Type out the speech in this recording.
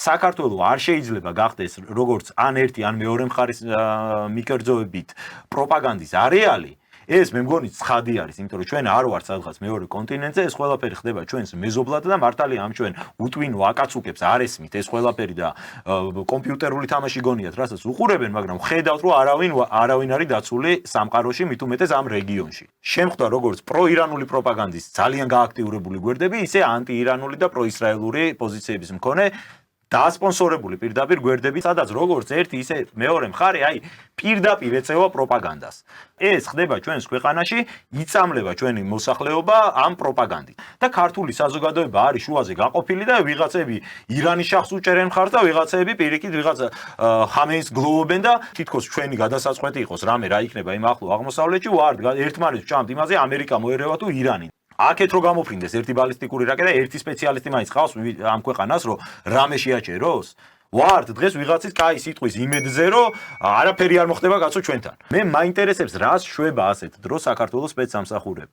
საქართველო არ შეიძლება გახდეს როგორც ან ერთი ან მეორე მხარის მიკერძოებით პროპაგანდის არეალი, ეს მე მგონი ცხადი არის, იმიტომ რომ ჩვენ არ ვართ სადღაც მეორე კონტინენტზე, ეს ყველაფერი ხდება ჩვენს მეზობლად და მართალია ამ ჩვენ უტვინო აკაცუკებს არ ესმით ეს ყველაფერი და კომპიუტერული თამაში გონიათ, რასაც უყურებენ, მაგრამ ხედავთ რომ არავინ არის დაცული სამყაროში, მით უმეტეს ამ რეგიონში. შემხვდა როგორც პროირანული პროპაგანდის ძალიან გააქტიურებული გვერდები, ისე ანტიირანული და პროისრაელური პოზიციების მქონე დაასპონსორებული პირდაპირ გვერდები, სადაც როგორც ერთი ისე მეორე მხარე, პირდაპირ ეწევა პროპაგანდას. ეს ხდება ჩვენს ქვეყანაში, იწამლება ჩვენი მოსახლეობა ამ პროპაგანდით. და ქართული საზოგადოება არის შუაზე გაყოფილი და ვიღაცები ირანის შაჰს უჭერენ მხარს და ვიღაცები პირიქით ვიღაცა ხამეინს გლოვობენ და თითქოს ჩვენი გადასაწყვეტი იყოს რამე რა იქნება იმ ახლო აღმოსავლეთში, ვართ ერთმანეთს ვჭამთ იმაზე ამერიკა მოერევა თუ ირანი. აქეთ რო გამოფრინდეს ერთი ბალისტიკური რაკეტა, ერთი სპეციალისტი მაინც ყავს ამ ქვეყანას, რომ რამე შეაჩეროს. ვართ დღეს ვიღაცის კაი სიტყვის იმედზე, რომ არაფერი არ მოხდება კაცო ჩვენთან. მე მაინტერესებს რას შვება ასეთ დროს საქართველოს სპეცსამსახურები.